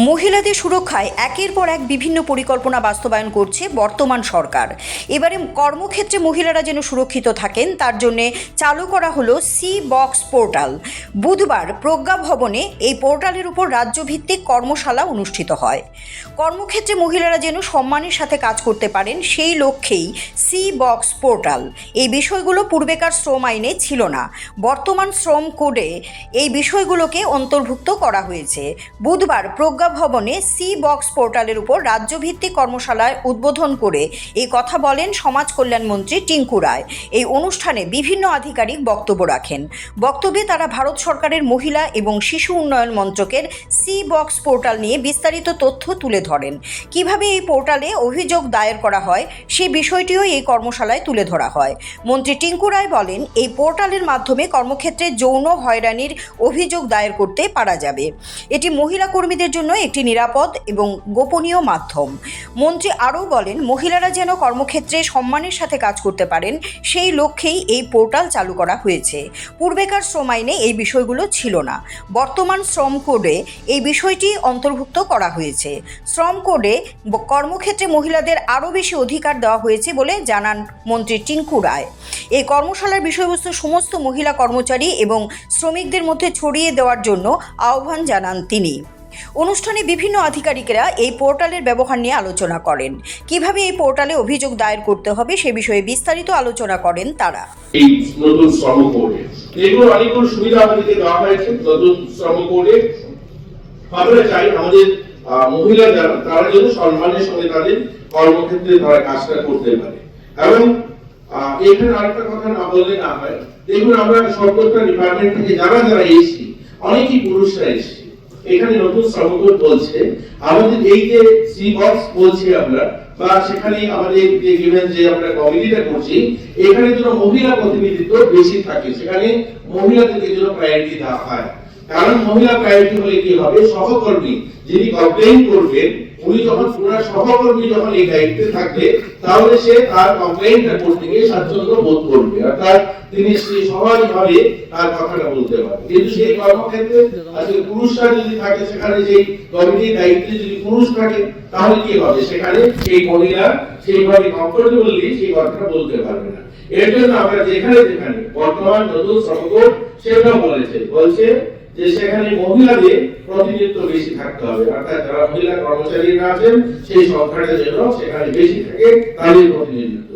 মহিলাদের সুরক্ষায় একের পর এক বিভিন্ন পরিকল্পনা বাস্তবায়ন করছে বর্তমান সরকার। এবারে কর্মক্ষেত্রে মহিলারা যেন সুরক্ষিত থাকেন তার জন্য চালু করা হলো সি বক্স পোর্টাল। বুধবার প্রজ্ঞা ভবনে এই পোর্টালের উপর রাজ্যভিত্তিক কর্মশালা অনুষ্ঠিত হয়। কর্মক্ষেত্রে মহিলারা যেন সম্মানের সাথে কাজ করতে পারেন সেই লক্ষ্যেই সি বক্স পোর্টাল। এই বিষয়গুলো পূর্বেকার শ্রম আইনে ছিল না, বর্তমান শ্রম কোডে এই বিষয়গুলোকে অন্তর্ভুক্ত করা হয়েছে। বুধবার প্রজ্ঞা ভবনে সি বক্স পোর্টালের উপর রাজ্যভিত্তিক কর্মশালায় উদ্বোধন করে এই কথা বলেন সমাজ কল্যাণ মন্ত্রী টিঙ্কু রায়। এই অনুষ্ঠানে বিভিন্ন আধিকারিক বক্তব্য রাখেন। বক্তব্যে তারা ভারত সরকারের মহিলা এবং শিশু উন্নয়ন মন্ত্রকের সি বক্স পোর্টাল নিয়ে বিস্তারিত তথ্য তুলে ধরেন। কিভাবে এই পোর্টালে অভিযোগ দায়ের করা হয় সেই বিষয়টিও এই কর্মশালায় তুলে ধরা হয়। মন্ত্রী টিঙ্কু রায় বলেন, এই পোর্টালের মাধ্যমে কর্মক্ষেত্রে যৌন হয়রানির অভিযোগ দায়ের করতে পারা যাবে। এটি মহিলা কর্মীদের জন্য একটি নিরাপদ এবং গোপনীয় মাধ্যম। মন্ত্রী আরও বলেন, মহিলারা যেন কর্মক্ষেত্রে সম্মানের সাথে কাজ করতে পারেন সেই লক্ষ্যেই এই পোর্টাল চালু করা হয়েছে। পূর্বেকার শ্রম আইনে এই বিষয়গুলো ছিল না, বর্তমান শ্রম কোডে এই বিষয়টি অন্তর্ভুক্ত করা হয়েছে। শ্রম কোডে কর্মক্ষেত্রে মহিলাদের আরও বেশি অধিকার দেওয়া হয়েছে বলে জানান মন্ত্রী টিঙ্কু রায়। এই কর্মশালার বিষয়বস্তু সমস্ত মহিলা কর্মচারী এবং শ্রমিকদের মধ্যে ছড়িয়ে দেওয়ার জন্য আহ্বান জানান তিনি। অনুষ্ঠানে বিভিন্ন আধিকারিকেরা এই পোর্টালের ব্যবহার নিয়ে আলোচনা করেন। কিভাবে এই পোর্টালে অভিযোগ দায়ের করতে হবে সে বিষয়ে বিস্তারিত আলোচনা করেন তারা। এই নতুন শ্রম কোডে এগুলো অনেকগুলো সুবিধা আমাদেরকে দেওয়া হয়েছে। নতুন শ্রম কোডে আমরা চাই আমাদের মহিলা যারা তারা যেন সম্মানের সঙ্গে তাদের কর্মক্ষেত্রে তারা কাজটা করতে পারে। এবং এখানে আরেকটা কথা না বললে না হয়, দেখুন আমরা সরকার ডিপার্টমেন্ট থেকে যারা যারা এসেছি অনেকই পুরুষরা এসেছি। এখানে নতুন শ্রম কোড বলছে আমাদের এই যে সি বক্স বলছি আমরা, বা সেখানে আমাদের যে গিভেন যে আমরা কমিটিটা করছি এখানে যেন মহিলা প্রতিনিধিত্ব বেশি থাকে, সেখানে মহিলাদেরকে যেন প্রায়োরিটি দেওয়া হয়। কারণ মহিলা প্রায়োরিটি হলে কি হবে, সহকর্মী যিনি কমপ্লেইন করবেন উনি যখন পুরো সহকর্মী যখন এই দায়িত্বে থাকবে তাহলে সে তার কমপ্লেইনটা করতে গিয়ে স্বাচ্ছন্দ্য বোধ করবে, অর্থাৎ তিনি সহজভাবে তার কথাটা বলতে পারবে। কিন্তু সেই কর্মক্ষেত্রে আজকে পুরুষরা যদি থাকে, সেখানে যে কমিটির দায়িত্বে যদি পুরুষ থাকে তাহলে কি হবে, সেখানে সেই মহিলা সেইভাবে কমফোর্টেবলি সেই কথাটা বলতে পারবে না। এর জন্য আমরা যেখানে যেখানে বর্তমান নতুন শ্রম কোড সেটা বলছে যে সেখানে মহিলাদের প্রতিনিধিত্ব বেশি থাকতে হবে, অর্থাৎ যারা মহিলা কর্মচারীরা আছেন সেই সংখ্যাটা যেন সেখানে বেশি থাকে তাদের প্রতিনিধিত্ব।